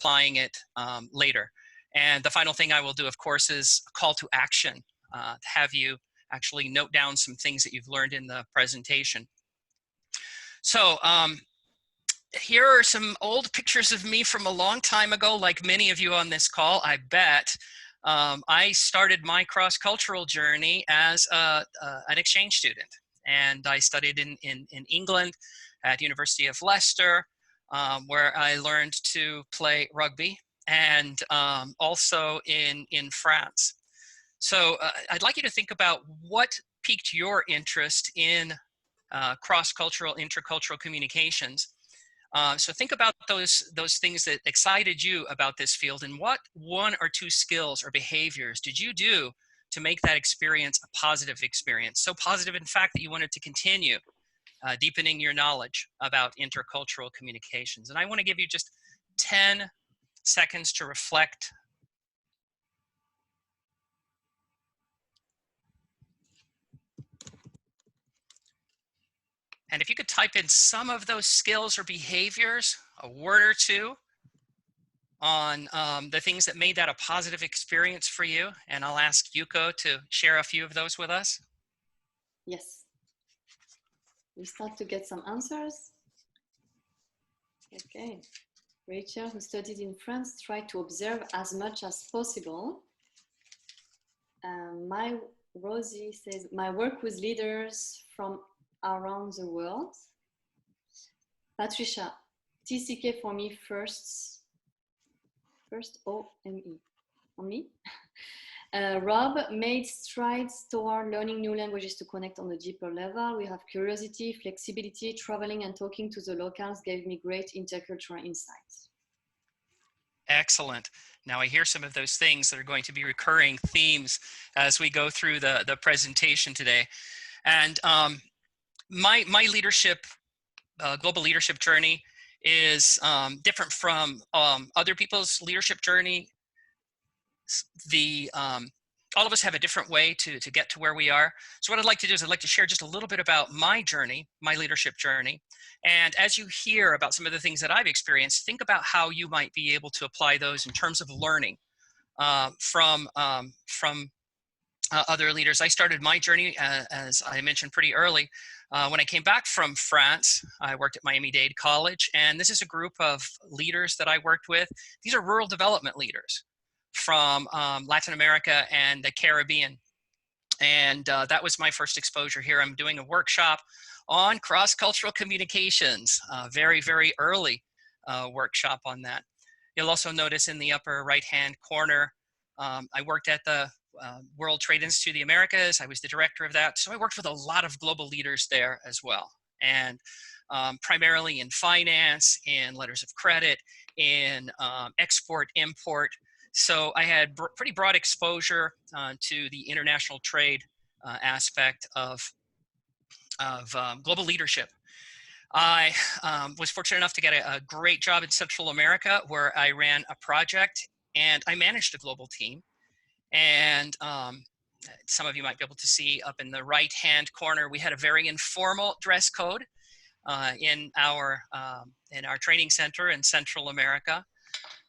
applying it later. And the final thing I will do, of course, is a call to action, to have you actually note down some things that you've learned in the presentation. So here are some old pictures of me from a long time ago, like many of you on this call, I bet. I started my cross-cultural journey as an exchange student, and I studied in England at University of Leicester, where I learned to play rugby, and also in France. So I'd like you to think about what piqued your interest in cross-cultural, intercultural communications. So think about those things that excited you about this field, and what one or two skills or behaviors did you do to make that experience a positive experience? So positive, in fact, that you wanted to continue deepening your knowledge about intercultural communications. And I want to give you just 10 seconds to reflect. And if you could type in some of those skills or behaviors, a word or two, on the things that made that a positive experience for you. And I'll ask Yuko to share a few of those with us. Yes. We start to get some answers. Okay. Rachel, who studied in France, tried to observe as much as possible. Rosie says, my work with leaders from around the world. Patricia, TCK for me first OME. On me. Rob made strides toward learning new languages to connect on a deeper level. We have curiosity, flexibility, traveling and talking to the locals gave me great intercultural insights. Excellent. Now I hear some of those things that are going to be recurring themes as we go through the presentation today. And my leadership, global leadership journey is different from other people's leadership journey. All of us have a different way to get to where we are. So what I'd like to do is I'd like to share just a little bit about my journey, my leadership journey. And as you hear about some of the things that I've experienced, think about how you might be able to apply those in terms of learning from other leaders. I started my journey, as I mentioned pretty early, when I came back from France. I worked at Miami-Dade College, and this is a group of leaders that I worked with. These are rural development leaders from Latin America and the Caribbean. And that was my first exposure here. I'm doing a workshop on cross-cultural communications, very, very early workshop on that. You'll also notice in the upper right-hand corner, I worked at the World Trade Institute of the Americas. I was the director of that. So I worked with a lot of global leaders there as well. And primarily in finance, in letters of credit, in export, import. So I had pretty broad exposure to the international trade aspect of global leadership. I was fortunate enough to get a great job in Central America, where I ran a project and I managed a global team. And some of you might be able to see up in the right-hand corner, we had a very informal dress code in our training center in Central America.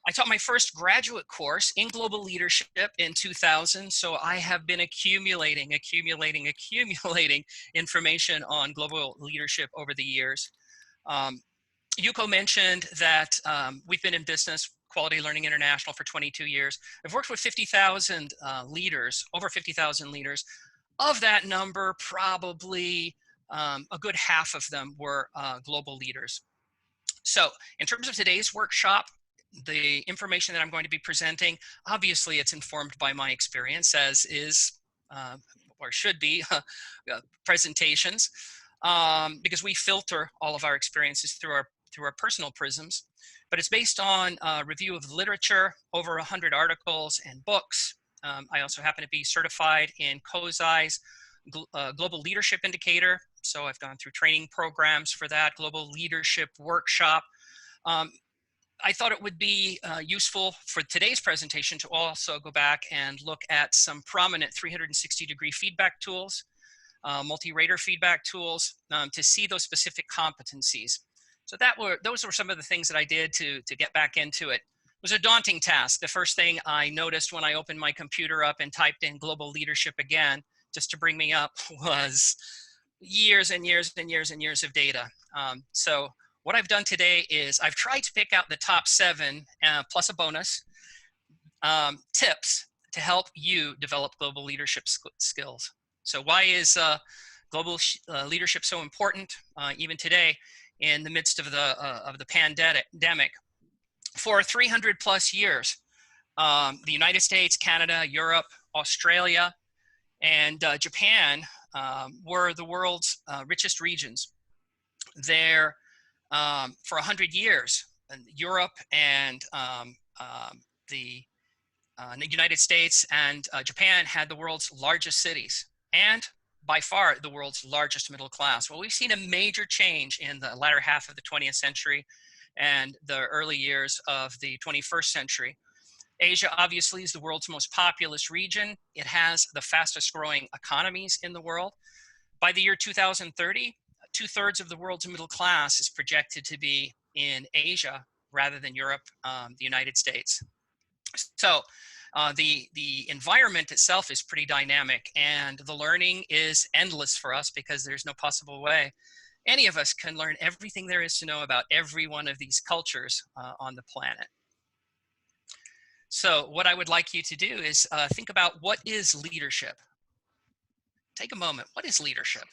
I taught my first graduate course in global leadership in 2000, so I have been accumulating information on global leadership over the years. Yuko mentioned that we've been in business, Quality Learning International, for 22 years. I've worked with 50,000 leaders, over 50,000 leaders. Of that number, probably a good half of them were global leaders. So in terms of today's workshop, the information that I'm going to be presenting, obviously it's informed by my experience, as is, or should be, presentations, because we filter all of our experiences through our personal prisms. But it's based on a review of literature, over 100 articles and books. I also happen to be certified in COSI's Global Leadership Indicator. So I've gone through training programs for that, Global Leadership Workshop. I thought it would be useful for today's presentation to also go back and look at some prominent 360-degree feedback tools, multi-rater feedback tools, to see those specific competencies. So those were some of the things that I did to get back into it. was a daunting task. The first thing I noticed when I opened my computer up and typed in global leadership again, just to bring me up, was years and years and years and years of data. So what I've done today is I've tried to pick out the top 7 plus a bonus tips to help you develop global leadership skills. So why is global leadership so important even today in the midst of the pandemic? For 300 plus years, the United States, Canada, Europe, Australia, and Japan were the world's richest regions. There, for 100 years, Europe and the United States and Japan had the world's largest cities and by far the world's largest middle class. Well, we've seen a major change in the latter half of the 20th century and the early years of the 21st century. Asia obviously is the world's most populous region. It has the fastest growing economies in the world. By the year 2030, 2/3 of the world's middle class is projected to be in Asia rather than Europe, the United States. So the environment itself is pretty dynamic, and the learning is endless for us because there's no possible way any of us can learn everything there is to know about every one of these cultures on the planet. So what I would like you to do is think about, what is leadership? Take a moment. What is leadership?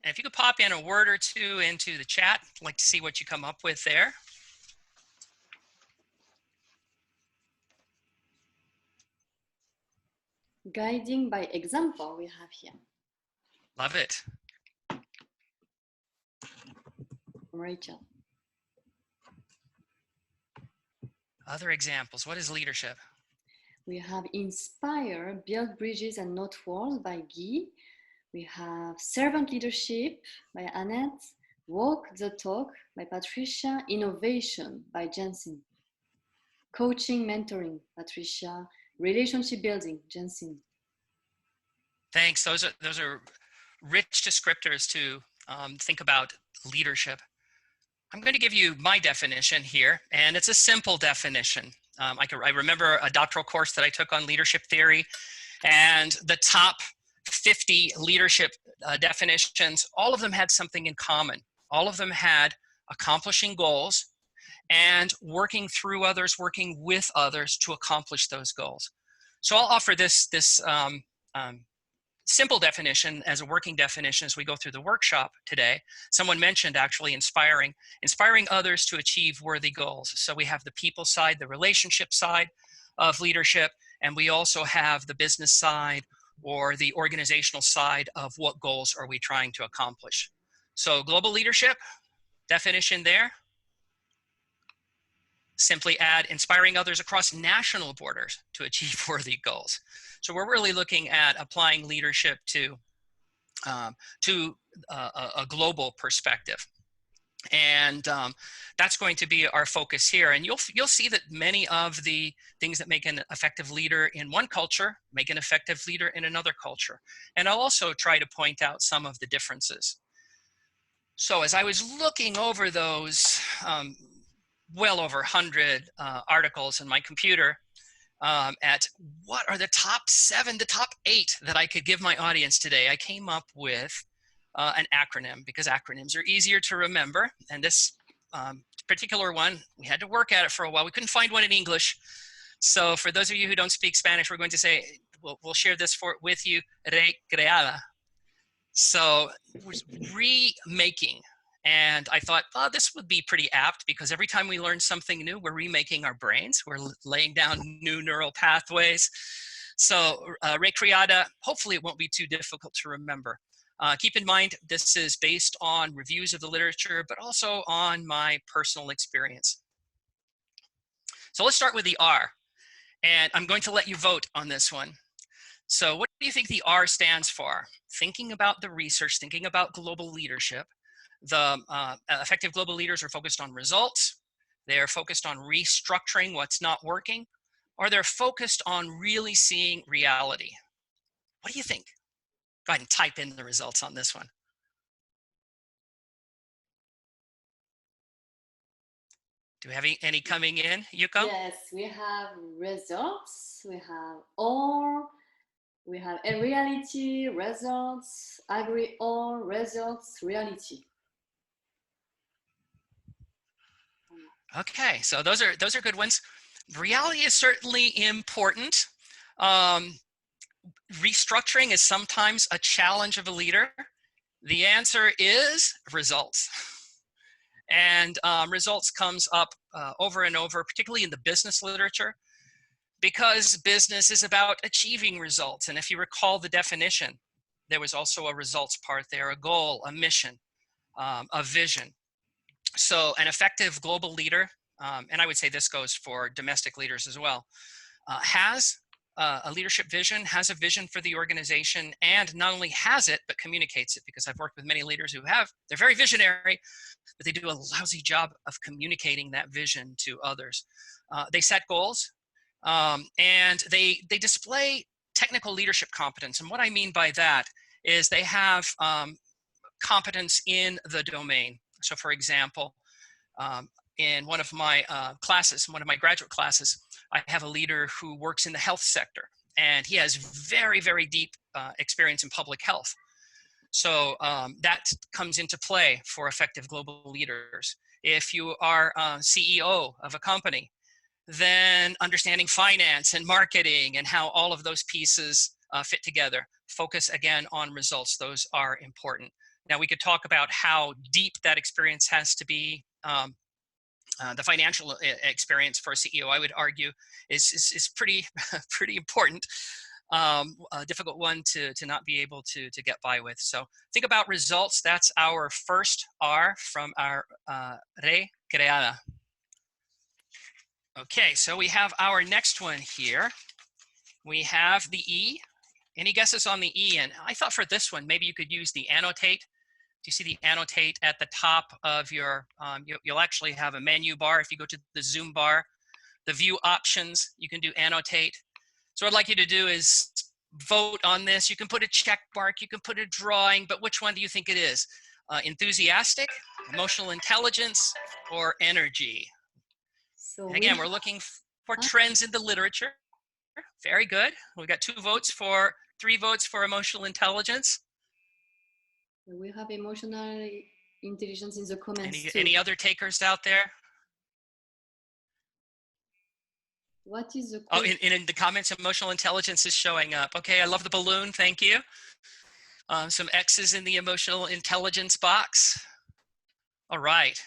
And if you could pop in a word or two into the chat, I'd like to see what you come up with there. Guiding by example, we have here. Love it. Rachel. Other examples. What is leadership? We have inspire, build bridges and not walls by Guy. We have servant leadership by Annette. Walk the talk by Patricia. Innovation by Jensen. Coaching, mentoring, Patricia. Relationship building, Jensen. Thanks. Those are rich descriptors to think about leadership. I'm going to give you my definition here, and it's a simple definition. I remember a doctoral course that I took on leadership theory, and the top 50 leadership definitions, all of them had something in common. All of them had accomplishing goals and working through others, working with others to accomplish those goals. So I'll offer this simple definition as a working definition as we go through the workshop today. Someone mentioned actually inspiring others to achieve worthy goals. So we have the people side, the relationship side of leadership, and we also have the business side or the organizational side of what goals are we trying to accomplish. So global leadership, definition there. Simply add inspiring others across national borders to achieve worthy goals. So we're really looking at applying leadership to a global perspective. And that's going to be our focus here. And you'll see that many of the things that make an effective leader in one culture make an effective leader in another culture. And I'll also try to point out some of the differences. So as I was looking over those well over 100 articles in my computer at what are the top 7, the top 8 that I could give my audience today, I came up with an acronym, because acronyms are easier to remember. And this particular one, we had to work at it for a while. We couldn't find one in English. So for those of you who don't speak Spanish, we're going to say, we'll share this with you, recreada. So it was remaking. And I thought, oh, this would be pretty apt, because every time we learn something new, we're remaking our brains. We're laying down new neural pathways. So recreada, hopefully it won't be too difficult to remember. Keep in mind, this is based on reviews of the literature, but also on my personal experience. So let's start with the R. And I'm going to let you vote on this one. So what do you think the R stands for? Thinking about the research, thinking about global leadership. The effective global leaders are focused on results. They are focused on restructuring what's not working, or they're focused on really seeing reality. What do you think? Go ahead and type in the results on this one. Do we have any coming in, Yuko? Yes, we have results, we have or, we have a reality, results, agree or, results, reality. Okay, so those are good ones. Reality is certainly important. Restructuring is sometimes a challenge of a leader. The answer is results. And results comes up over and over, particularly in the business literature, because business is about achieving results. And if you recall the definition, there was also a results part there, a goal, a mission, a vision. So an effective global leader, and I would say this goes for domestic leaders as well, has a leadership vision, has a vision for the organization, and not only has it, but communicates it, because I've worked with many leaders who they're very visionary, but they do a lousy job of communicating that vision to others. They set goals, and they display technical leadership competence. And what I mean by that is they have competence in the domain. So for example, in one of my classes, one of my graduate classes, I have a leader who works in the health sector, and he has very, very deep experience in public health. So that comes into play for effective global leaders. If you are CEO of a company, then understanding finance and marketing and how all of those pieces fit together. Focus again on results. Those are important. Now we could talk about how deep that experience has to be. The financial experience for a CEO, I would argue, is pretty pretty important. A difficult one to not be able to get by with. So think about results. That's our first R from our recreada. Okay, so we have our next one here. We have the E. Any guesses on the E? And I thought for this one, maybe you could use the annotate. Do you see the annotate at the top of your, you'll actually have a menu bar. If you go to the Zoom bar, the view options, you can do annotate. So what I'd like you to do is vote on this. You can put a check mark, you can put a drawing, but which one do you think it is? Enthusiastic, emotional intelligence, or energy? So And again, we're looking for trends in the literature. Very good. We got 3 votes for emotional intelligence. we have emotional intelligence in the comments too. Any other takers out there? What is the Oh, in the comments, emotional intelligence is showing up. Okay, I love the balloon. Thank you. Some X's in the emotional intelligence box. All right.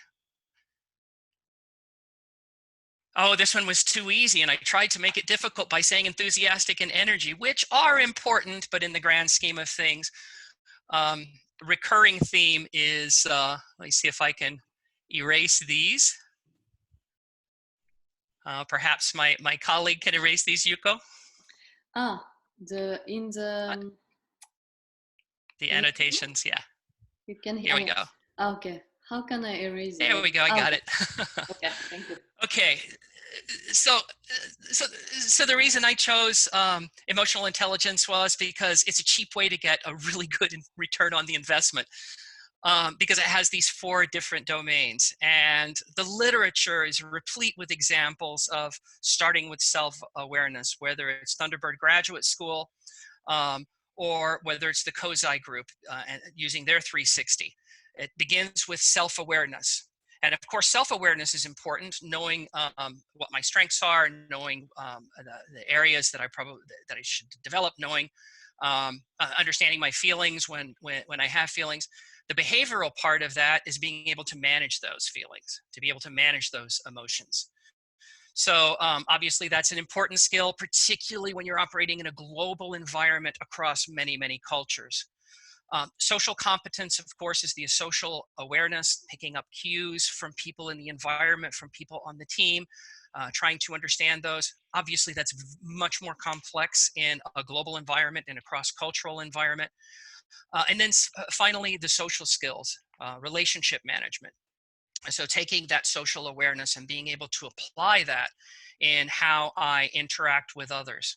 Oh, this one was too easy, and I tried to make it difficult by saying enthusiastic and energy, which are important, but in the grand scheme of things, recurring theme is, let me see if I can erase these. Perhaps my colleague can erase these, Yuko? The annotations, yeah. You can hear. Here we go. Okay. How can I erase it? There we go. I got it. Okay, thank you. Okay. So the reason I chose emotional intelligence was because it's a cheap way to get a really good return on the investment, because it has these 4 different domains, and the literature is replete with examples of starting with self-awareness, whether it's Thunderbird Graduate School or whether it's the Kozai group using their 360. It begins with self-awareness. And of course, self-awareness is important, knowing what my strengths are, knowing the areas that I should develop, knowing, understanding my feelings when I have feelings. The behavioral part of that is being able to manage those feelings, to be able to manage those emotions. So obviously that's an important skill, particularly when you're operating in a global environment across many, many cultures. Social competence, of course, is the social awareness, picking up cues from people in the environment, from people on the team, trying to understand those. Obviously, that's much more complex in a global environment, in a cross-cultural environment. And then finally, the social skills, relationship management. So taking that social awareness and being able to apply that in how I interact with others.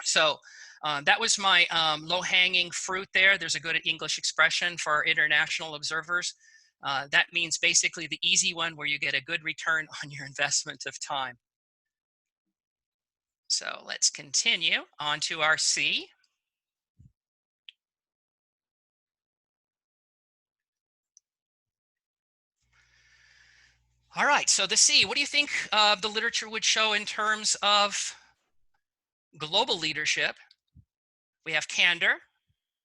So that was my low-hanging fruit there. There's a good English expression for our international observers. That means basically the easy one where you get a good return on your investment of time. So let's continue on to our C. All right, so the C, what do you think the literature would show in terms of global leadership? We have candor,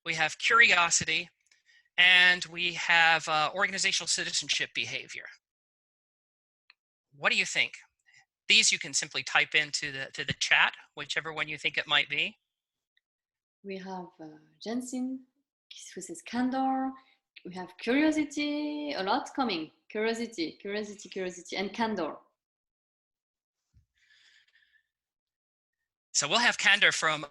we have curiosity, and we have organizational citizenship behavior. What do you think? These you can simply type into the chat, whichever one you think it might be. We have Jensen, who says candor. We have curiosity, a lot coming. Curiosity, and candor. So we'll have candor from,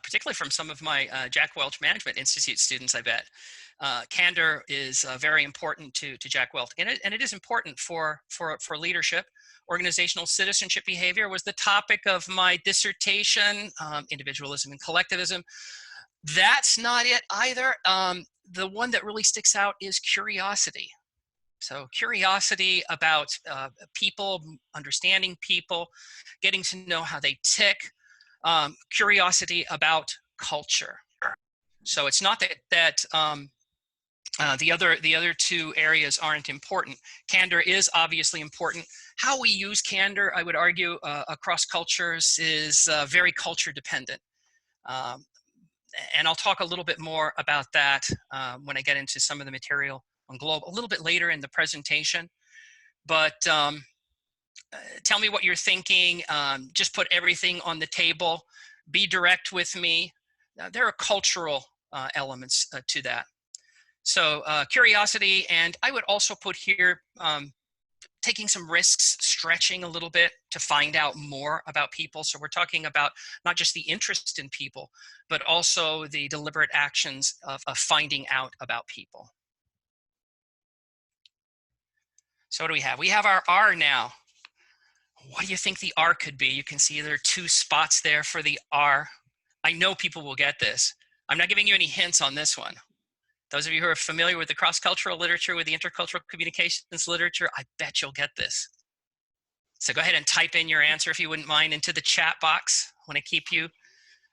particularly from some of my Jack Welch Management Institute students, I bet. Candor is very important to Jack Welch, and it is important for leadership. Organizational citizenship behavior was the topic of my dissertation, individualism and collectivism. That's not it either. The one that really sticks out is curiosity. So curiosity about people, understanding people, getting to know how they tick, curiosity about culture. So it's not that the other two areas aren't important. Candor is obviously important. How we use candor, I would argue, across cultures is very culture dependent. And I'll talk a little bit more about that when I get into some of the material on Globe a little bit later in the presentation. But tell me what you're thinking. Just put everything on the table. Be direct with me. There are cultural elements to that. So curiosity, and I would also put here taking some risks, stretching a little bit to find out more about people. So we're talking about not just the interest in people, but also the deliberate actions of finding out about people. So what do we have? We have our R now. What do you think the R could be? You can see there are two spots there for the R. I know people will get this. I'm not giving you any hints on this one. Those of you who are familiar with the cross-cultural literature, with the intercultural communications literature, I bet you'll get this. So go ahead and type in your answer, if you wouldn't mind, into the chat box. I want to keep you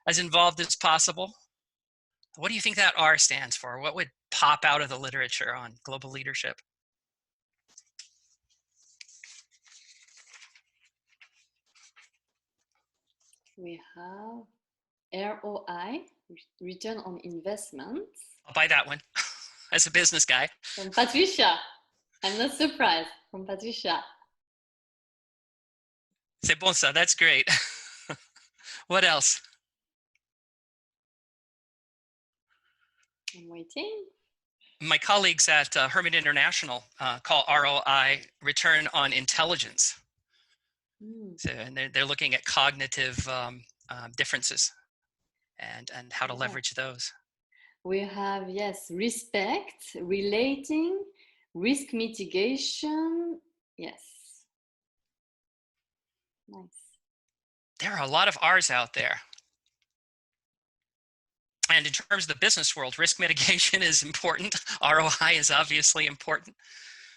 as involved as possible. What do you think that R stands for? What would pop out of the literature on global leadership? We have ROI, return on investment. I'll buy that one as a business guy. From Patricia. I'm not surprised. From Patricia. C'est bon ça, that's great. What else? I'm waiting. My colleagues at Herman International call ROI return on intelligence. So, and they're looking at cognitive differences and how to leverage those. We have, yes, respect, relating, risk mitigation. Yes. Nice. There are a lot of R's out there. And in terms of the business world, risk mitigation is important. ROI is obviously important.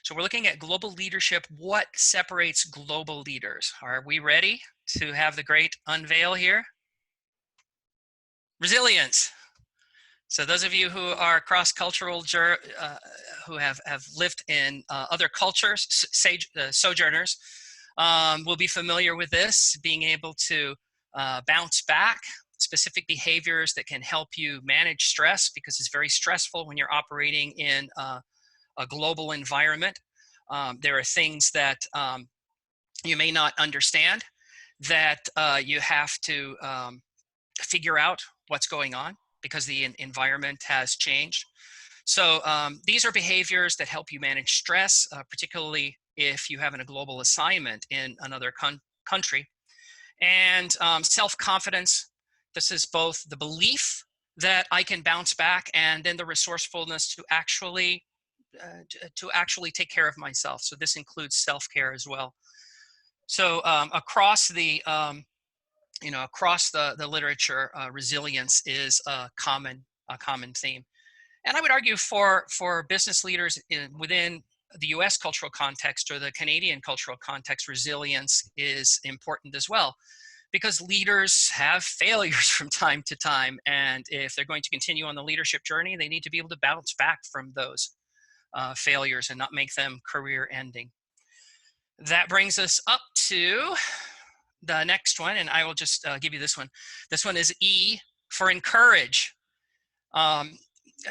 So we're looking at global leadership. What separates global leaders? Are we ready to have the great unveil here? Resilience. So those of you who are cross-cultural, who have lived in other cultures, sojourners, will be familiar with this, being able to bounce back, specific behaviors that can help you manage stress, because it's very stressful when you're operating in a global environment. There are things that you may not understand that you have to figure out what's going on because the environment has changed. So these are behaviors that help you manage stress, particularly if you have a global assignment in another country. And self-confidence, this is both the belief that I can bounce back and then the resourcefulness to actually take care of myself. So this includes self-care as well. So across the literature, resilience is a common theme. And I would argue for business leaders within the US cultural context or the Canadian cultural context, resilience is important as well, because leaders have failures from time to time. And if they're going to continue on the leadership journey, they need to be able to bounce back from those failures and not make them career ending. That brings us up to the next one, and I will just give you this one. This one is E for encourage.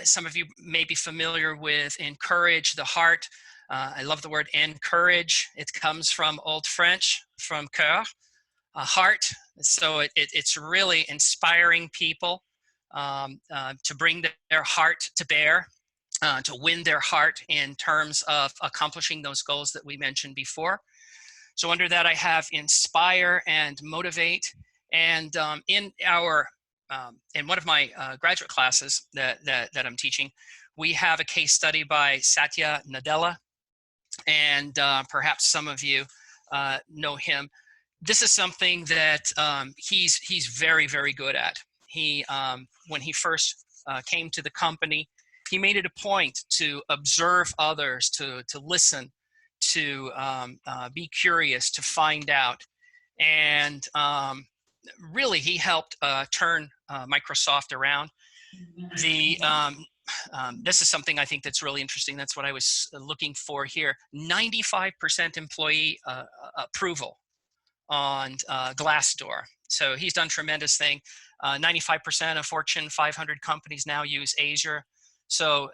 Some of you may be familiar with encourage, the heart. I love the word encourage. It comes from Old French, from cœur, heart. So it's really inspiring people to bring their heart to bear, to win their heart in terms of accomplishing those goals that we mentioned before. So under that, I have inspire and motivate. And in one of my graduate classes that I'm teaching, we have a case study by Satya Nadella, and perhaps some of you know him. This is something that he's very, very good at. He when he first came to the company, he made it a point to observe others, to listen, to be curious, to find out, and really he helped turn Microsoft around. This is something I think that's really interesting. That's what I was looking for here. 95% employee approval on Glassdoor. So he's done tremendous thing. 95% of Fortune 500 companies now use Azure. So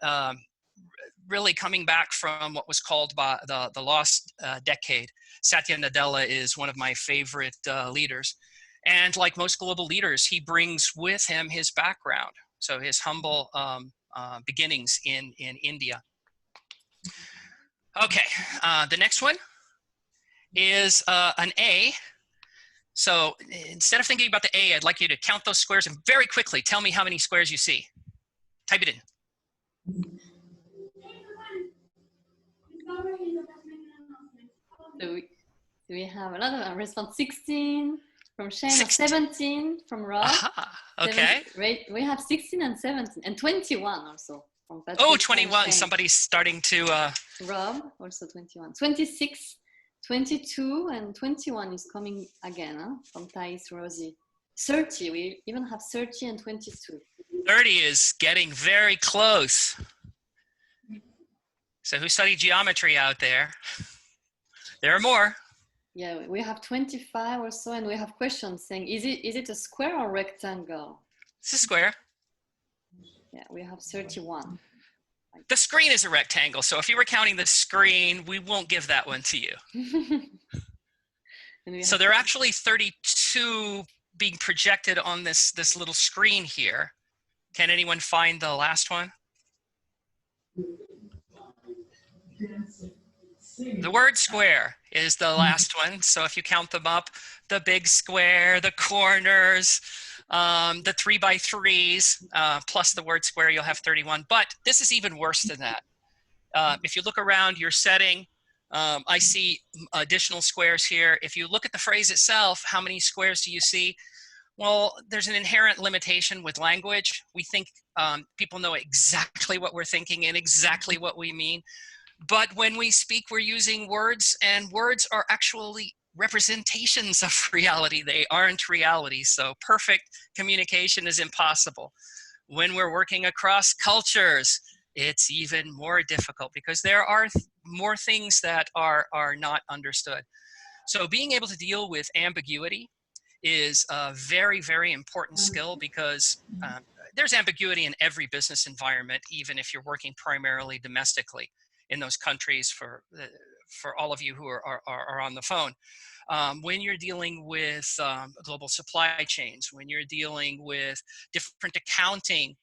really coming back from what was called by the lost decade, Satya Nadella is one of my favorite leaders. And like most global leaders, he brings with him his background. So his humble beginnings in India. Okay, the next one is an A. So instead of thinking about the A, I'd like you to count those squares and very quickly tell me how many squares you see. Type it in. So we have a lot of response. 16 from Shane, 17 from Rob. Aha, okay. We have 16 and 17 and 21 also from Patrick. Oh, 21. Somebody's starting to. Rob also 21. 26, 22, and 21 is coming again from Thais, Rosie. 30. We even have 30 and 22. 30 is getting very close. So who studied geometry out there? There are more. Yeah, we have 25 or so, and we have questions saying, is it a square or rectangle? It's a square. Yeah, we have 31. The screen is a rectangle, so if you were counting the screen, we won't give that one to you. So there are actually 32 being projected on this little screen here. Can anyone find the last one? The word square is the last one. So if you count them up, the big square, the corners, the 3x3s, plus the word square, you'll have 31. But this is even worse than that. If you look around your setting, I see additional squares here. If you look at the phrase itself, how many squares do you see? Well, there's an inherent limitation with language. We think people know exactly what we're thinking and exactly what we mean. But when we speak, we're using words, and words are actually representations of reality. They aren't reality. So perfect communication is impossible. When we're working across cultures, it's even more difficult because there are more things that are not understood. So being able to deal with ambiguity is a very, very important skill, because there's ambiguity in every business environment, even if you're working primarily domestically in those countries. For all of you who are on the phone, when you're dealing with global supply chains, when you're dealing with different accounting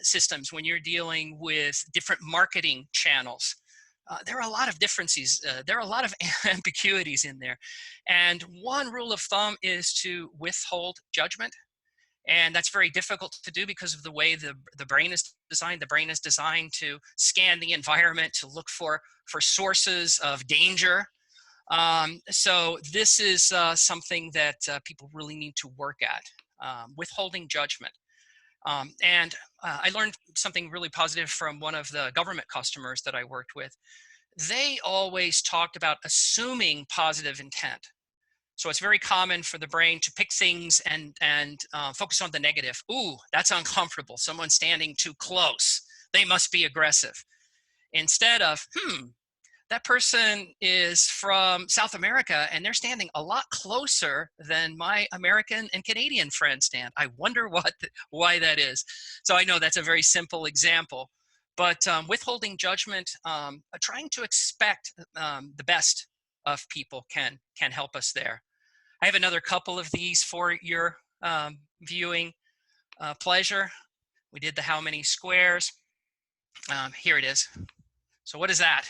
systems, when you're dealing with different marketing channels, there are a lot of differences. There are a lot of ambiguities in there. And one rule of thumb is to withhold judgment. And that's very difficult to do because of the way the brain is designed. The brain is designed to scan the environment, to look for sources of danger. So this is something that people really need to work at, withholding judgment. I learned something really positive from one of the government customers that I worked with. They always talked about assuming positive intent. So it's very common for the brain to pick things and focus on the negative. Ooh, that's uncomfortable. Someone's standing too close. They must be aggressive. Instead of, that person is from South America and they're standing a lot closer than my American and Canadian friends stand. I wonder why that is. So I know that's a very simple example, but withholding judgment, trying to expect the best of people can help us there. I have another couple of these for your viewing pleasure. We did the how many squares. Here it is. So what is that?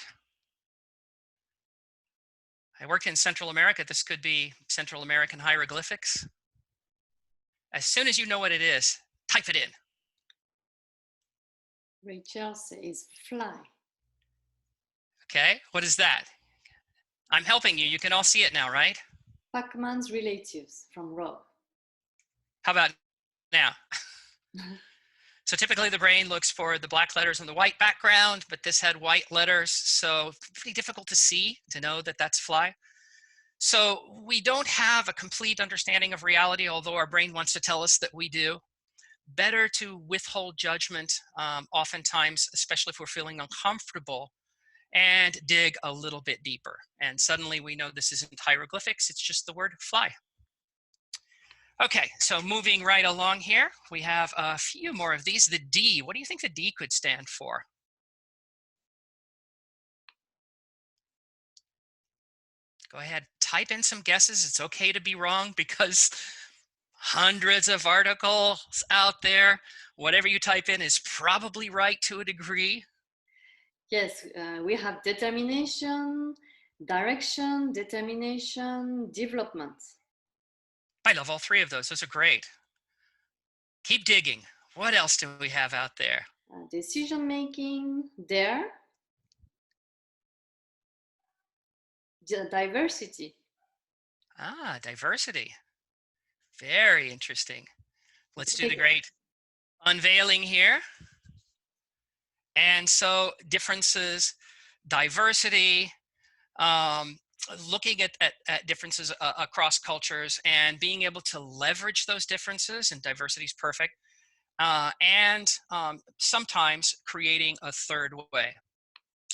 I work in Central America. This could be Central American hieroglyphics. As soon as you know what it is, type it in. Rachel says fly. Okay, what is that? I'm helping you. You can all see it now, right? Pac-Man's relatives from Rob. How about now? So typically the brain looks for the black letters on the white background, but this had white letters, so pretty difficult to see, to know that that's fly. So we don't have a complete understanding of reality, although our brain wants to tell us that we do. Better to withhold judgment, oftentimes, especially if we're feeling uncomfortable, and dig a little bit deeper. And suddenly we know this isn't hieroglyphics, it's just the word fly. Okay, so moving right along here, we have a few more of these. The D, what do you think the D could stand for? Go ahead, type in some guesses. It's okay to be wrong because hundreds of articles out there. Whatever you type in is probably right to a degree. Yes, we have determination, direction, determination, development. I love all three of those. Those are great. Keep digging. What else do we have out there? Decision making, dare, diversity. Ah, diversity. Very interesting. Let's do the great unveiling here. And so differences, diversity, looking at differences across cultures and being able to leverage those differences, and diversity is perfect, and sometimes creating a third way.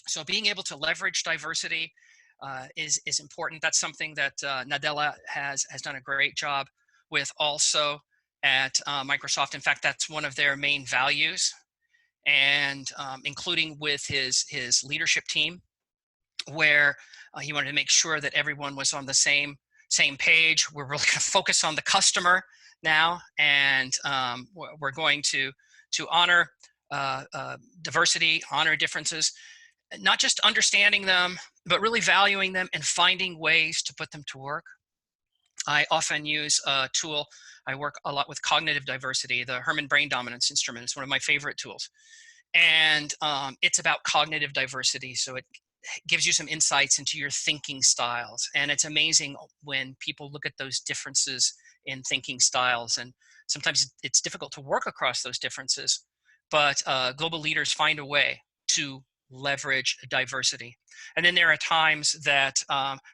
So being able to leverage diversity is important. That's something that Nadella has done a great job with also at Microsoft. In fact, that's one of their main values, and including with his leadership team, where he wanted to make sure that everyone was on the same page. We're really going to focus on the customer now, and we're going to honor diversity, honor differences, not just understanding them, but really valuing them and finding ways to put them to work. I often use a tool. I work a lot with cognitive diversity. The Herman Brain Dominance Instrument is one of my favorite tools. And it's about cognitive diversity. So it gives you some insights into your thinking styles. And it's amazing when people look at those differences in thinking styles. And sometimes it's difficult to work across those differences, but global leaders find a way to leverage diversity. And then there are times that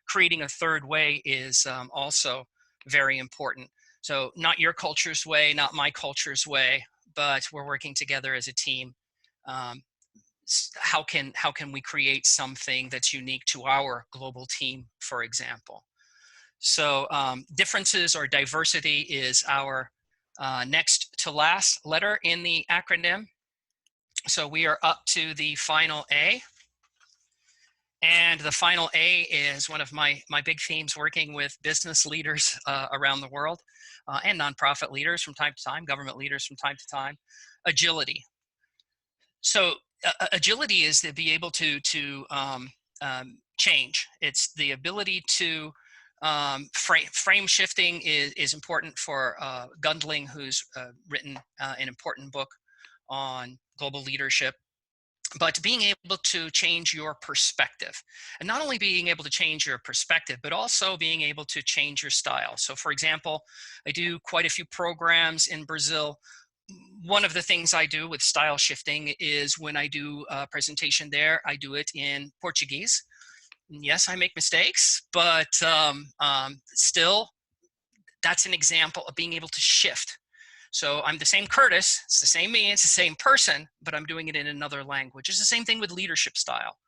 creating a third way is also very important. So not your culture's way, not my culture's way, but we're working together as a team. How can we create something that's unique to our global team, for example? So differences or diversity is our next to last letter in the acronym. So we are up to the final A. And the final A is one of my big themes, working with business leaders around the world, and nonprofit leaders from time to time, government leaders from time to time. Agility. So agility is to be able to change. It's the ability to frame shifting is important for Gundling, who's written an important book on global leadership. But being able to change your perspective, and not only being able to change your perspective, but also being able to change your style. So for example, I do quite a few programs in Brazil one of the things I do with style shifting is when I do a presentation there, I do it in Portuguese. Yes, I make mistakes, but still, that's an example of being able to shift. So I'm the same Curtis, it's the same me, it's the same person, but I'm doing it in another language. It's the same thing with leadership style.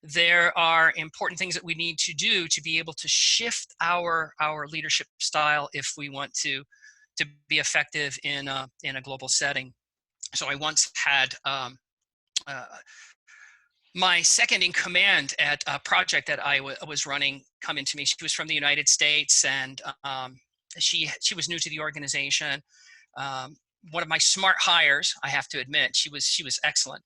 There are important things that we need to do to be able to shift our leadership style if we want to be effective in a global setting. So I once had uh, my second in command at a project that I was running come into me. She was from the United States, and she was new to the organization. Um, One of my smart hires, I have to admit. She was excellent.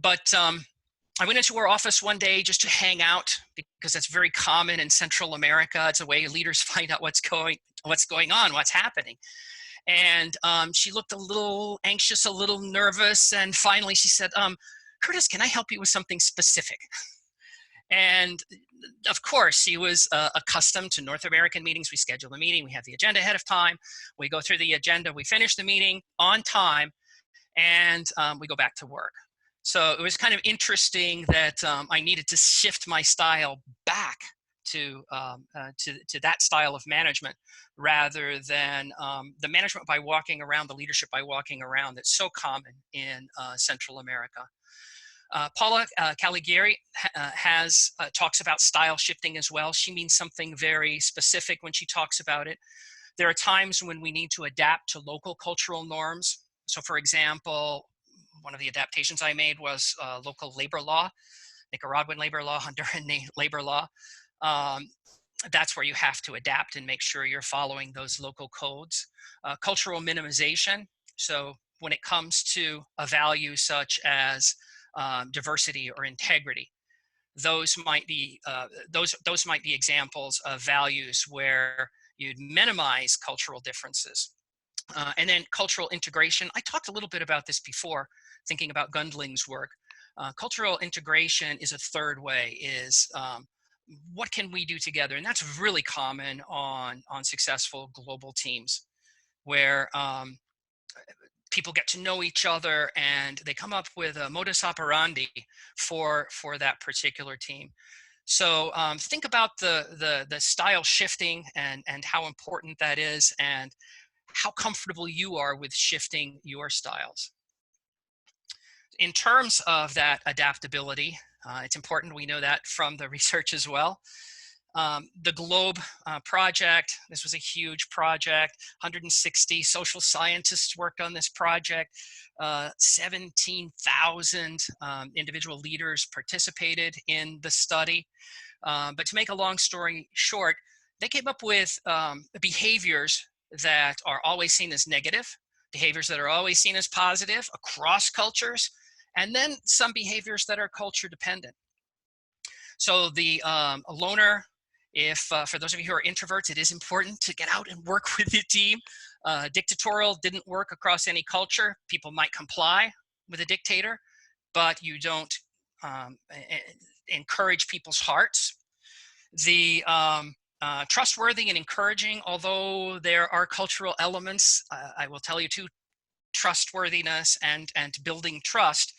But I went into her office one day just to hang out, because that's very common in Central America. It's a way leaders find out what's going on, what's happening. And she looked a little anxious, a little nervous, and finally she said, Curtis, can I help you with something specific? And of course, she was accustomed to North American meetings. We schedule a meeting, we have the agenda ahead of time, we go through the agenda, we finish the meeting on time, and we go back to work. So it was kind of interesting that I needed to shift my style back to that style of management, rather than the management by walking around, the leadership by walking around that's so common in Central America. Paula Caligari talks about style shifting as well. She means something very specific when she talks about it. There are times when we need to adapt to local cultural norms. So for example, one of the adaptations I made was local labor law, Nicaraguan labor law, Honduran labor law. That's where you have to adapt and make sure you're following those local codes. Cultural minimization. So when it comes to a value such as diversity or integrity, those might be examples of values where you'd minimize cultural differences. And then cultural integration. I talked a little bit about this before, thinking about Gundling's work. Cultural integration is a third way, is what can we do together? And that's really common on successful global teams, where people get to know each other and they come up with a modus operandi for that particular team. So think about the style shifting and how important that is, and how comfortable you are with shifting your styles. In terms of that adaptability, it's important we know that from the research as well. The Globe project, this was a huge project. 160 social scientists worked on this project. 17,000 individual leaders participated in the study. But to make a long story short, they came up with behaviors that are always seen as negative, behaviors that are always seen as positive across cultures, and then some behaviors that are culture dependent. So the loner, if for those of you who are introverts, it is important to get out and work with the team. Dictatorial didn't work across any culture. People might comply with a dictator, but you don't encourage people's hearts. The trustworthy and encouraging, although there are cultural elements, I will tell you too, trustworthiness and building trust,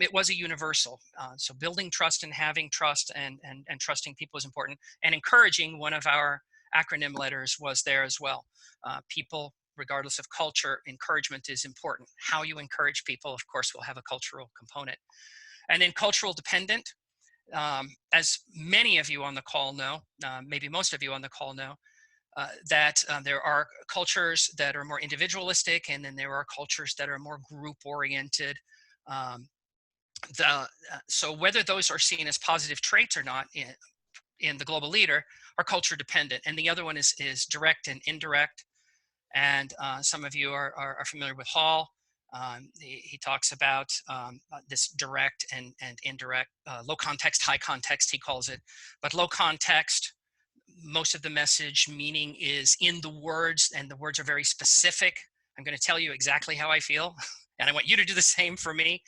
it was a universal. So building trust and having trust and trusting people is important. And encouraging, one of our acronym letters, was there as well. People, regardless of culture, encouragement is important. How you encourage people, of course, will have a cultural component. And then cultural dependent. As many of you on the call know, maybe most of you on the call know, that there are cultures that are more individualistic, and then there are cultures that are more group-oriented. So whether those are seen as positive traits or not in the global leader are culture dependent. And the other one is direct and indirect. And some of you are familiar with Hall. He talks about this direct and indirect, low context, high context, he calls it. But low context, most of the message meaning is in the words, and the words are very specific. I'm going to tell you exactly how I feel, and I want you to do the same for me.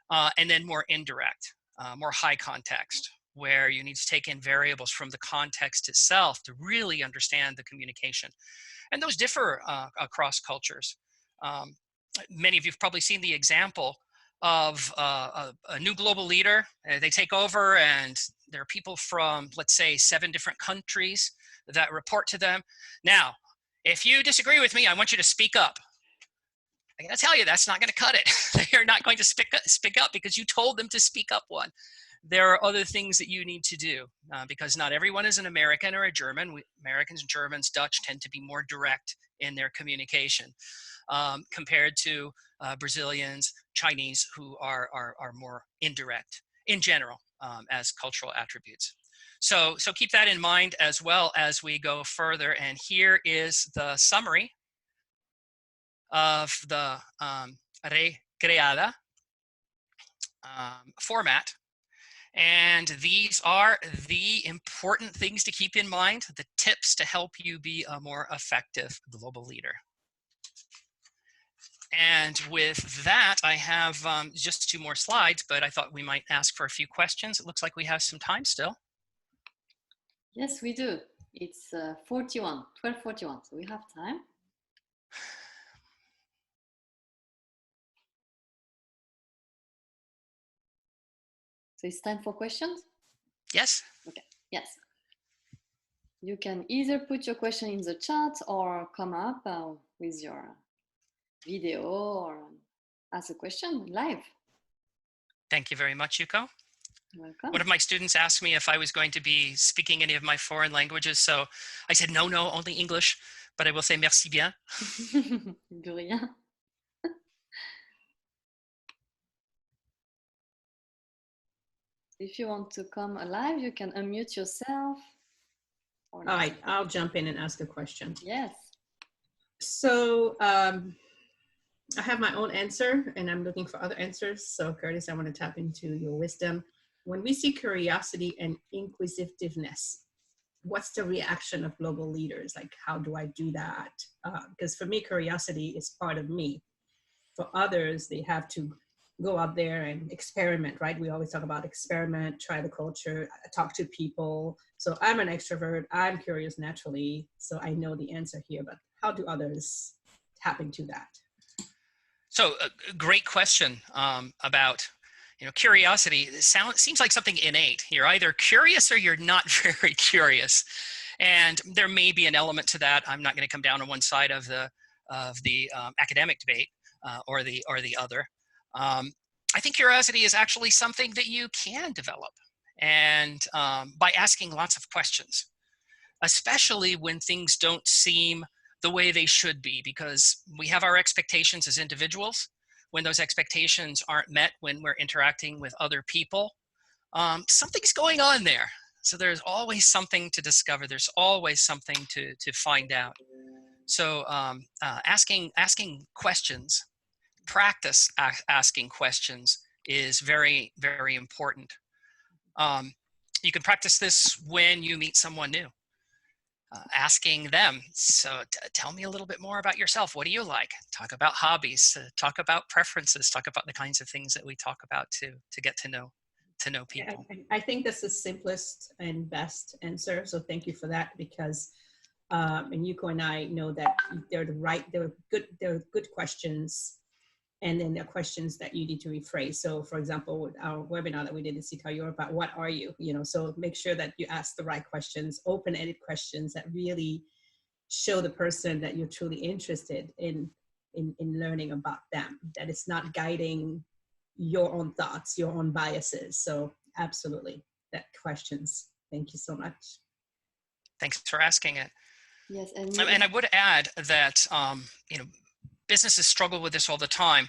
And then more indirect, more high context, where you need to take in variables from the context itself to really understand the communication. And those differ across cultures. many of you have probably seen the example of a new global leader. They take over and there are people from, let's say, 7 different countries that report to them. Now, if you disagree with me, I want you to speak up. I gotta tell you, that's not gonna cut it. They're not going to speak up because you told them to speak up one. There are other things that you need to do because not everyone is an American or a German. Americans, Germans, Dutch tend to be more direct in their communication compared to Brazilians, Chinese, who are more indirect in general as cultural attributes. So keep that in mind as well as we go further. And here is the summary of the recreada format. And these are the important things to keep in mind, the tips to help you be a more effective global leader. And with that, I have just 2 more slides, but I thought we might ask for a few questions. It looks like we have some time still. Yes, we do. It's 12:41, so we have time. So it's time for questions? Yes. Okay, yes. You can either put your question in the chat or come up with your video or ask a question live. Thank you very much, Yuko. Welcome. One of my students asked me if I was going to be speaking any of my foreign languages, so I said, no, only English, but I will say merci bien. De rien. If you want to come alive, you can unmute yourself. All right, I'll jump in and ask a question. Yes. So I have my own answer and I'm looking for other answers. So Curtis, I want to tap into your wisdom. When we see curiosity and inquisitiveness, what's the reaction of global leaders? Like, how do I do that? Because for me, curiosity is part of me. For others, they have to go out there and experiment, right? We always talk about experiment, try the culture, talk to people. So I'm an extrovert, I'm curious naturally, so I know the answer here, but how do others tap into that? So a great question about curiosity. It seems like something innate. You're either curious or you're not very curious. And there may be an element to that. I'm not going to come down on one side of the academic debate or the other. I think curiosity is actually something that you can develop, and by asking lots of questions, especially when things don't seem the way they should be, because we have our expectations as individuals. When those expectations aren't met when we're interacting with other people, something's going on there. So there's always something to discover. There's always something to find out. So asking questions, practice asking questions is very, very important. You can practice this when you meet someone new. Asking them, so tell me a little bit more about yourself. What do you like? Talk about hobbies, talk about preferences, talk about the kinds of things that we talk about to get to know people. I think that's the simplest and best answer. So thank you for that, because and Yuko and I know that they're good questions. And then there are questions that you need to rephrase. So for example, with our webinar that we did in Cita Europe about what are you, so make sure that you ask the right questions, open-ended questions that really show the person that you're truly interested in learning about them, that it's not guiding your own thoughts, your own biases. So absolutely, that questions. Thank you so much. Thanks for asking it. Yes, and I would add that, businesses struggle with this all the time.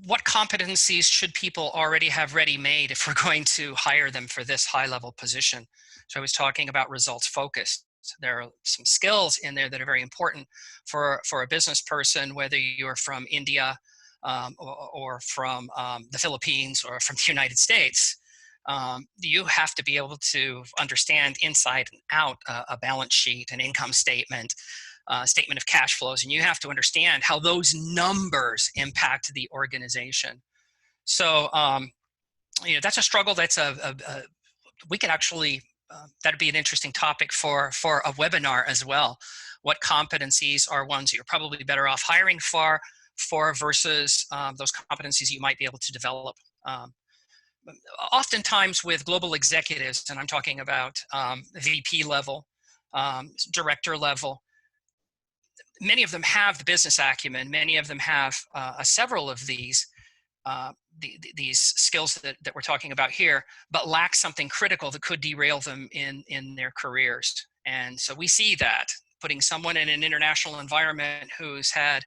What competencies should people already have ready-made if we're going to hire them for this high-level position? So I was talking about results focused. So there are some skills in there that are very important for a business person, whether you're from India or from the Philippines or from the United States. You have to be able to understand inside and out a balance sheet, an income statement, statement of cash flows, and you have to understand how those numbers impact the organization. So, that's a struggle. That's we could actually, that'd be an interesting topic for a webinar as well. What competencies are ones that you're probably better off hiring for for versus those competencies you might be able to develop. Oftentimes with global executives, and I'm talking about VP level, director level, many of them have the business acumen. Many of them have several of these skills that we're talking about here, but lack something critical that could derail them in their careers. And so we see that putting someone in an international environment who's had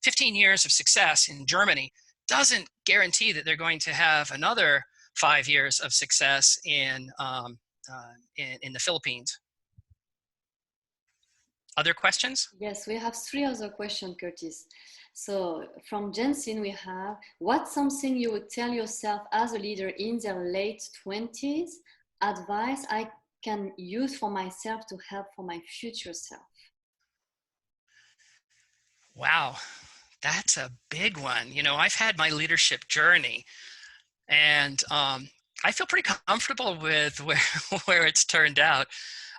15 years of success in Germany doesn't guarantee that they're going to have another 5 years of success in the Philippines. Other questions? Yes, we have 3 other questions, Curtis. So from Jensen, we have, what's something you would tell yourself as a leader in their late 20s? Advice I can use for myself to help for my future self. Wow, that's a big one. You know, I've had my leadership journey, and I feel pretty comfortable with where it's turned out.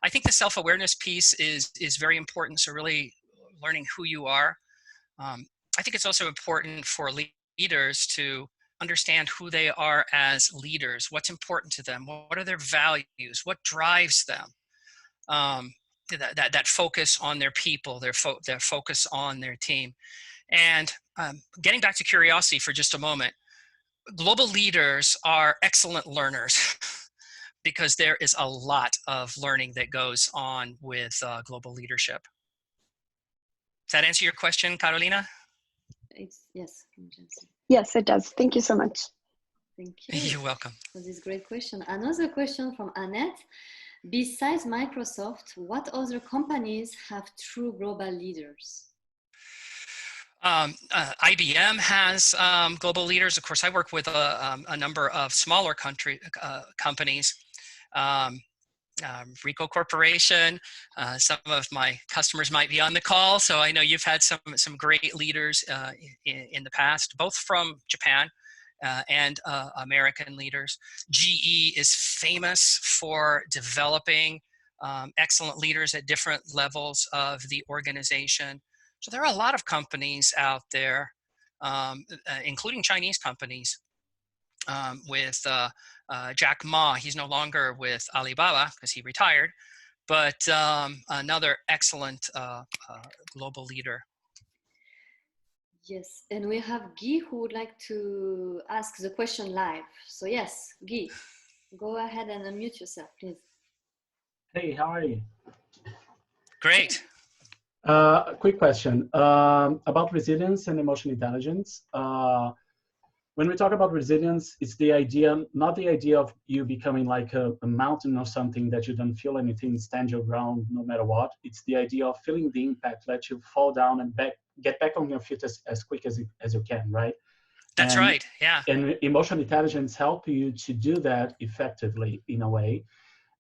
I think the self-awareness piece is very important. So really learning who you are. I think it's also important for leaders to understand who they are as leaders, what's important to them, what are their values, what drives them. That focus on their people, their focus on their team. And getting back to curiosity for just a moment, global leaders are excellent learners because there is a lot of learning that goes on with global leadership. Does that answer your question, Carolina? Yes, from Jensen. Yes, it does. Thank you so much. Thank you. You're welcome. For this great question. Another question from Annette. Besides Microsoft, what other companies have true global leaders? IBM has global leaders. Of course, I work with a number of smaller companies. Ricoh Corporation. Some of my customers might be on the call, so I know you've had some great leaders in the past, both from Japan and American leaders. GE is famous for developing excellent leaders at different levels of the organization. So there are a lot of companies out there, including Chinese companies, with Jack Ma. He's no longer with Alibaba because he retired, but another excellent global leader. Yes, and we have Guy who would like to ask the question live. So yes, Guy, go ahead and unmute yourself, please. Hey, how are you? Great. Quick question about resilience and emotional intelligence. When we talk about resilience, it's the idea, not the idea of you becoming like a mountain or something that you don't feel anything, stand your ground no matter what. It's the idea of feeling the impact, let you fall down and get back on your feet as quick as you can, right? That's right, yeah. And emotional intelligence help you to do that effectively in a way.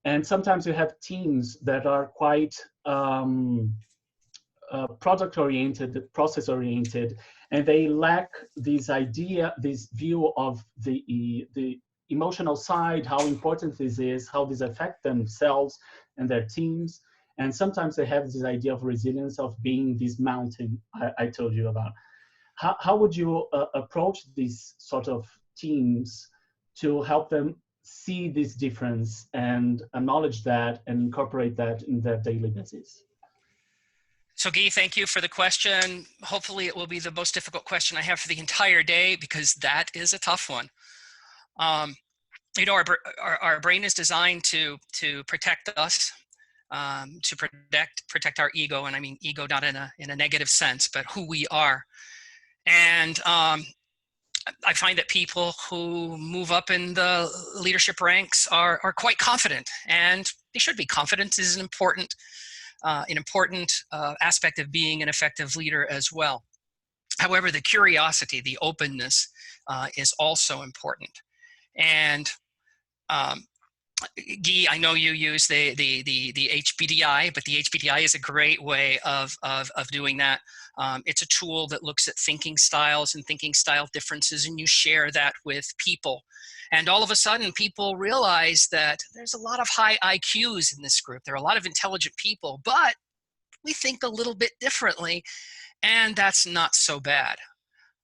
And sometimes you have teams that are quite product-oriented, process-oriented, and they lack this view of the emotional side, how important this is, how this affects themselves and their teams. And sometimes they have this idea of resilience, of being this mountain I told you about. How would you approach these sort of teams to help them see this difference and acknowledge that and incorporate that in their daily basis? So Guy, thank you for the question. Hopefully it will be the most difficult question I have for the entire day, because that is a tough one. You know, our brain is designed to protect us, to protect our ego, and I mean ego not in a negative sense, but who we are. And I find that people who move up in the leadership ranks are quite confident, and they should be. Confidence is an important aspect of being an effective leader as well. However, the curiosity, the openness is also important. And Guy, I know you use the HBDI, but the HBDI is a great way of doing that. It's a tool that looks at thinking styles and thinking style differences, and you share that with people. And all of a sudden, people realize that there's a lot of high IQs in this group. There are a lot of intelligent people, but we think a little bit differently, and that's not so bad.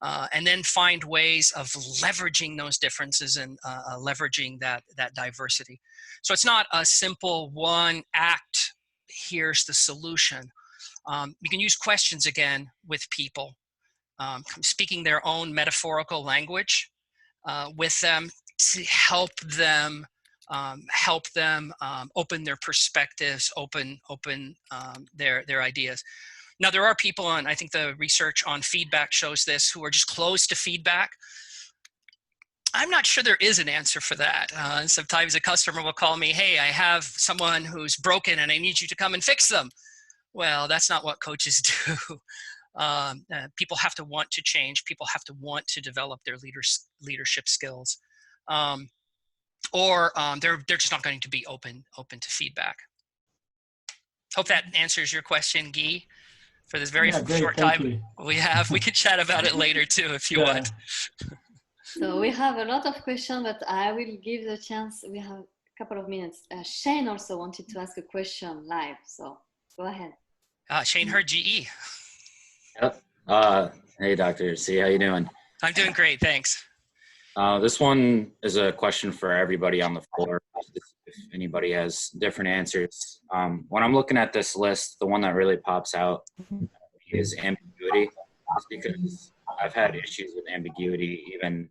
and then find ways of leveraging those differences and leveraging that diversity. So it's not a simple one act, here's the solution. You can use questions again with people, speaking their own metaphorical language with them to help them open their perspectives, open their ideas. Now, there are people, and I think the research on feedback shows this, who are just closed to feedback. I'm not sure there is an answer for that. Sometimes a customer will call me, hey, I have someone who's broken and I need you to come and fix them. Well, that's not what coaches do. People have to want to change. People have to want to develop their leadership skills. Or they're just not going to be open to feedback. Hope that answers your question, Guy. For this very short time we have, we could chat about it later too if you want. So we have a lot of questions, but I will give the chance. We have a couple of minutes. Shane also wanted to ask a question live, so go ahead. Shane heard GE. Yep. Hey, Dr. C, how you doing? I'm doing great, thanks. This one is a question for everybody on the floor, if anybody has different answers. When I'm looking at this list, the one that really pops out is ambiguity, just because I've had issues with ambiguity even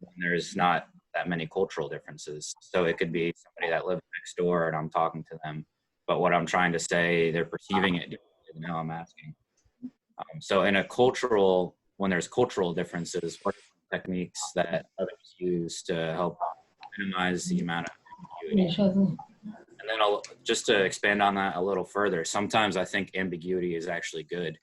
when there's not that many cultural differences. So it could be somebody that lives next door and I'm talking to them, but what I'm trying to say, they're perceiving it differently than how I'm asking. So in a cultural, when there's cultural differences, what are techniques that others use to help minimize the amount of ambiguity? And then just to expand on that a little further, sometimes I think ambiguity is actually good.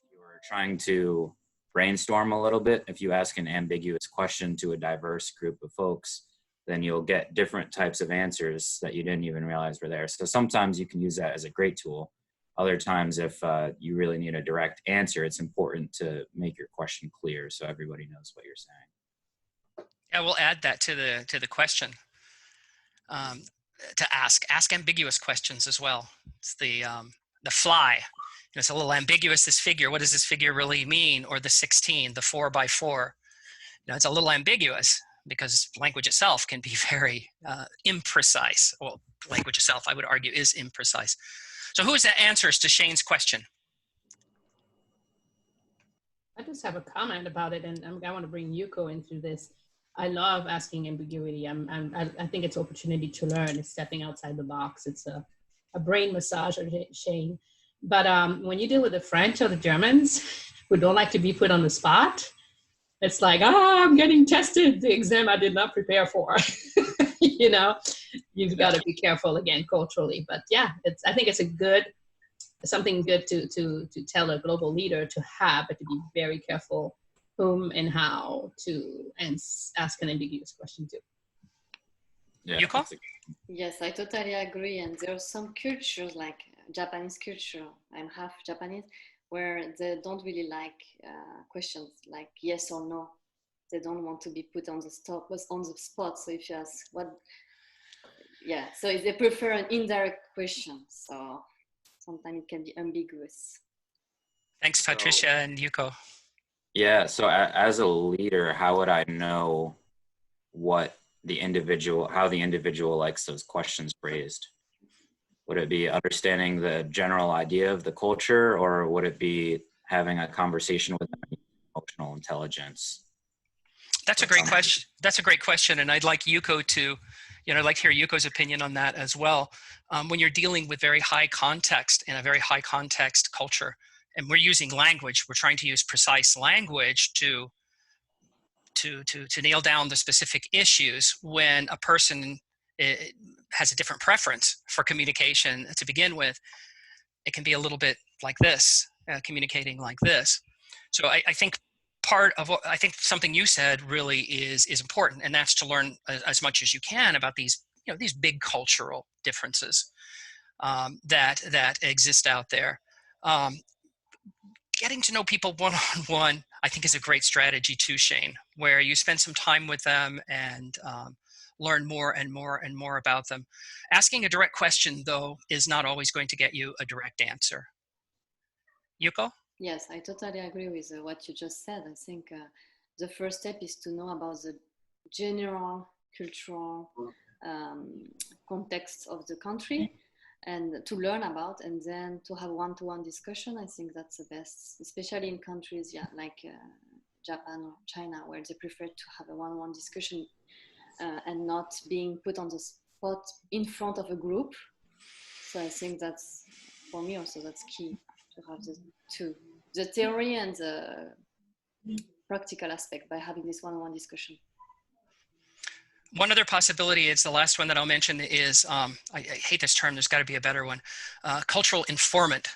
If you're trying to brainstorm a little bit, if you ask an ambiguous question to a diverse group of folks, then you'll get different types of answers that you didn't even realize were there. So sometimes you can use that as a great tool. Other times, if you really need a direct answer, it's important to make your question clear so everybody knows what you're saying. Yeah, we'll add that to the question. To ask ambiguous questions as well. It's the fly. It's a little ambiguous, this figure. What does this figure really mean? Or the 16, the 4x4. It's a little ambiguous because language itself can be very imprecise. Well, language itself, I would argue, is imprecise. So who is the answers to Shane's question? I just have a comment about it, and I want to bring Yuko into this. I love asking ambiguity. I think it's opportunity to learn. It's stepping outside the box. It's a brain massager, Shane. But when you deal with the French or the Germans who don't like to be put on the spot, it's like, I'm getting tested, the exam I did not prepare for. You've got to be careful again culturally. But yeah, I think it's something good to tell a global leader to have, but to be very careful whom and how to ask an ambiguous question too. Yeah. Yuko? Yes, I totally agree. And there are some cultures, like Japanese culture, I'm half Japanese, where they don't really like questions like yes or no. They don't want to be put on the spot. So if you ask so they prefer an indirect question. So sometimes it can be ambiguous. Thanks, Patricia and Yuko. Yeah, so as a leader, how would I know how the individual likes those questions phrased? Would it be understanding the general idea of the culture, or would it be having a conversation with them, emotional intelligence? That's a great question. That's a great question. And I'd like Yuko to, I'd like to hear Yuko's opinion on that as well. When you're dealing with very high context in a very high context culture, and we're using language, we're trying to use precise language to nail down the specific issues. When a person has a different preference for communication to begin with, it can be a little bit like this, communicating like this. So I think something you said really is important, and that's to learn as much as you can about these big cultural differences that exist out there. Getting to know people one-on-one, I think, is a great strategy too, Shane, where you spend some time with them and learn more and more and more about them. Asking a direct question, though, is not always going to get you a direct answer. Yuko? Yes, I totally agree with what you just said. I think the first step is to know about the general cultural context of the country and to learn about, and then to have one-to-one discussion. I think that's the best, especially in countries, yeah, like Japan or China, where they prefer to have a one-on-one discussion and not being put on the spot in front of a group. So I think that's, for me also, that's key to have the two, the theory and the practical aspect by having this one-on-one discussion. One other possibility is the last one that I'll mention is, I hate this term, there's got to be a better one, cultural informant.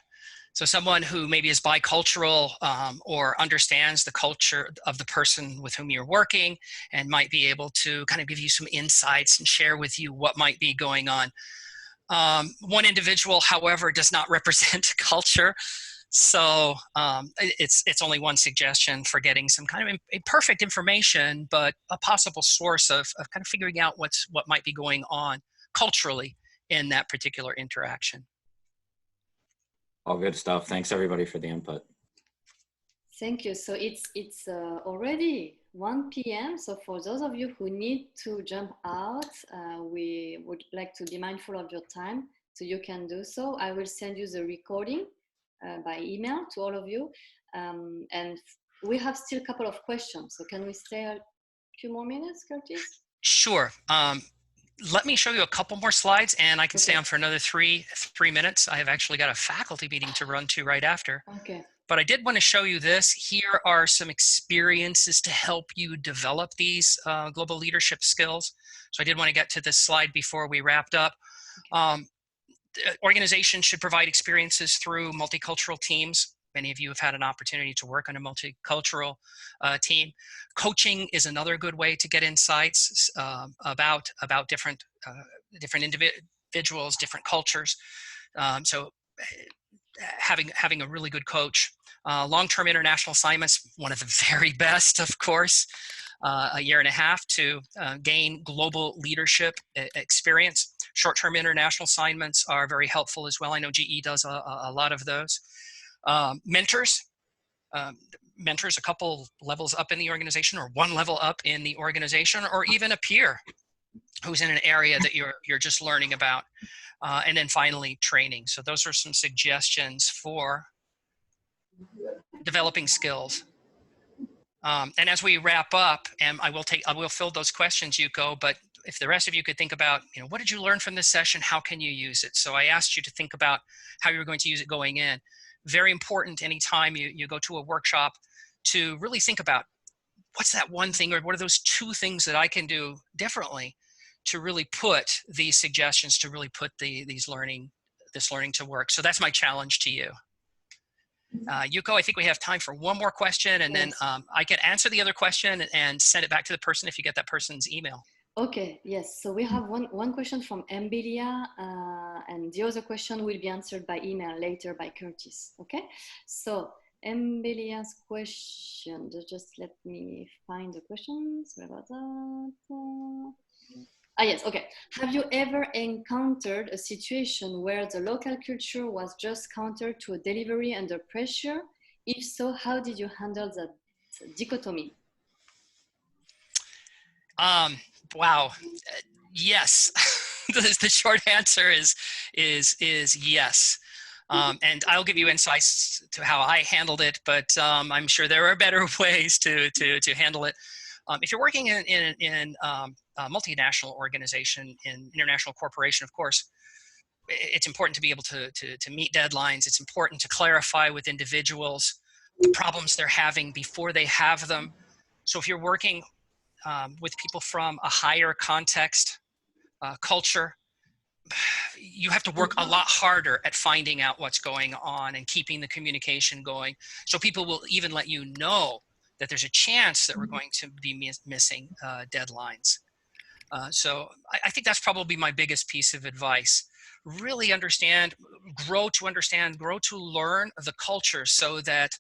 So someone who maybe is bicultural or understands the culture of the person with whom you're working and might be able to kind of give you some insights and share with you what might be going on. One individual, however, does not represent culture. So it's only one suggestion for getting some kind of imperfect information, but a possible source of kind of figuring out what might be going on culturally in that particular interaction. All good stuff. Thanks everybody for the input. Thank you. So it's already 1 p.m. So for those of you who need to jump out, we would like to be mindful of your time, so you can do so. I will send you the recording by email to all of you. And we have still a couple of questions. So can we stay a few more minutes, Curtis? Sure. Let me show you a couple more slides and I can stay on for another three minutes. I have actually got a faculty meeting to run to right after. Okay. But I did want to show you this. Here are some experiences to help you develop these global leadership skills. So I did want to get to this slide before we wrapped up. Organizations should provide experiences through multicultural teams. Many of you have had an opportunity to work on a multicultural team. Coaching is another good way to get insights about different individuals, different cultures. So having a really good coach. Long-term international assignments, one of the very best, of course. A year and a half to gain global leadership experience. Short-term international assignments are very helpful as well. I know GE does a lot of those. Mentors a couple levels up in the organization or one level up in the organization, or even a peer who's in an area that you're just learning about. And then finally, training. So those are some suggestions for developing skills. And as we wrap up, and I will fill those questions, Yuko, but if the rest of you could think about, what did you learn from this session? How can you use it? So I asked you to think about how you're going to use it going in. Very important anytime you go to a workshop to really think about what's that one thing, or what are those two things that I can do differently to really put these suggestions, to really put this learning to work. So that's my challenge to you. Yuko, I think we have time for one more question, and then I can answer the other question and send it back to the person if you get that person's email. Okay, yes. So we have one question from Embelia, and the other question will be answered by email later by Curtis. Okay, so Embelia's question, just let me find the question. Sorry about that. Yes, okay. Have you ever encountered a situation where the local culture was just counter to a delivery under pressure? If so, how did you handle that dichotomy? Wow. Yes. The short answer is yes. And I'll give you insights to how I handled it, but I'm sure there are better ways to handle it. If you're working in a multinational organization, in international corporation, of course, it's important to be able to meet deadlines. It's important to clarify with individuals the problems they're having before they have them. So if you're working with people from a higher context, culture, you have to work a lot harder at finding out what's going on and keeping the communication going. So people will even let you know that there's a chance that we're going to be missing deadlines. So I think that's probably my biggest piece of advice. Really grow to learn the culture so that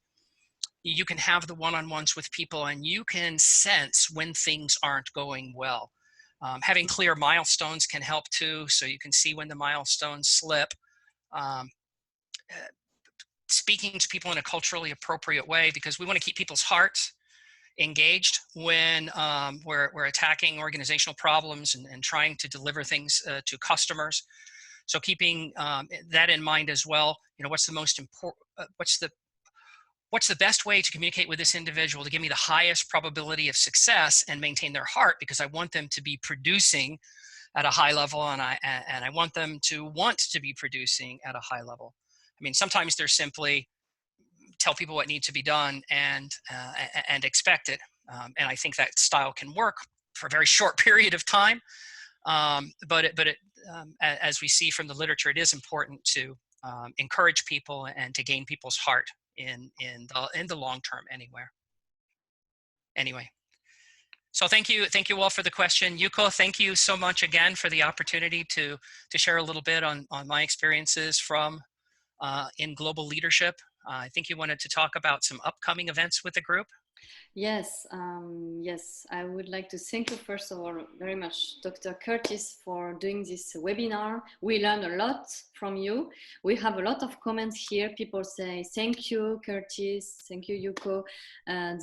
you can have the one-on-ones with people and you can sense when things aren't going well. Having clear milestones can help too, so you can see when the milestones slip. speaking to people in a culturally appropriate way, because we want to keep people's hearts engaged when we're attacking organizational problems and trying to deliver things to customers. So keeping that in mind as well, what's the most important, what's the best way to communicate with this individual to give me the highest probability of success and maintain their heart, because I want them to be producing at a high level, and I want them to want to be producing at a high level. I mean, sometimes they're simply tell people what needs to be done and expect it. And I think that style can work for a very short period of time. But as we see from the literature, it is important to encourage people and to gain people's heart in the long term anyway. So thank you all for the question. Yuko, thank you so much again for the opportunity to share a little bit on my experiences from in global leadership. I think you wanted to talk about some upcoming events with the group. Yes, yes, I would like to thank you first of all very much, Dr. Curtis, for doing this webinar. We learned a lot from you. We have a lot of comments here. People say, thank you, Curtis, thank you, Yuko.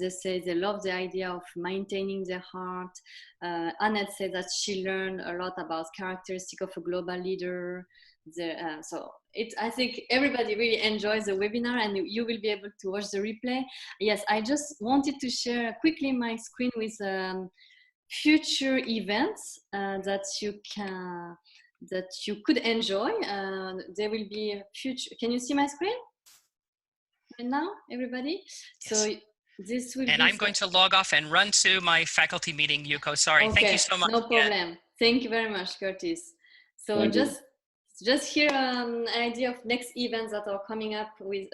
They say they love the idea of maintaining their heart. Annette said that she learned a lot about characteristics of a global leader. I think everybody really enjoys the webinar, and you will be able to watch the replay. Yes, I just wanted to share quickly my screen with future events that you could enjoy. There will be future. Can you see my screen right now, everybody? Yes. So this will. And I'm going to log off and run to my faculty meeting, Yuko. Sorry. Okay, thank you so much. No problem. Thank you very much, Curtis. So just here an idea of next events that are coming up with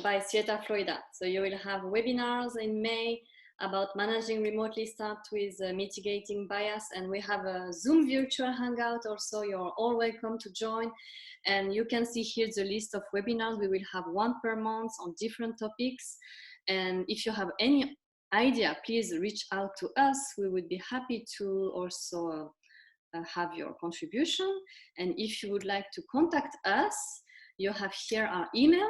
by Sieta Florida. So you will have webinars in May about managing remotely, start with mitigating bias, and we have a Zoom virtual hangout also. You're all welcome to join, and you can see here the list of webinars. We will have one per month on different topics, and if you have any idea, please reach out to us. We would be happy to also have your contribution. And if you would like to contact us, you have here our email,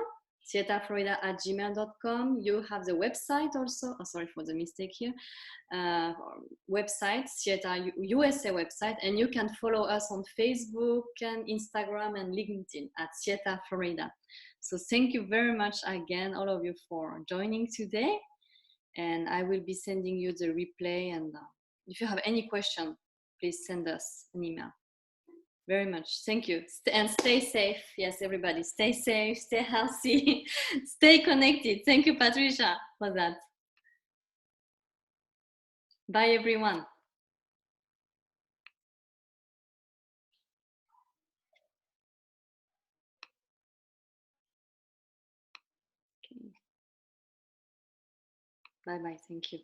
sietaflorida@gmail.com. You have the website also, sorry for the mistake here, website, Sieta USA website, and you can follow us on Facebook and Instagram and LinkedIn at Sieta Florida. So thank you very much again, all of you, for joining today. And I will be sending you the replay, and if you have any question, please send us an email. Very much. Thank you. And stay safe. Yes, everybody, stay safe, stay healthy, stay connected. Thank you, Patricia, for that. Bye, everyone. Okay. Bye-bye. Thank you.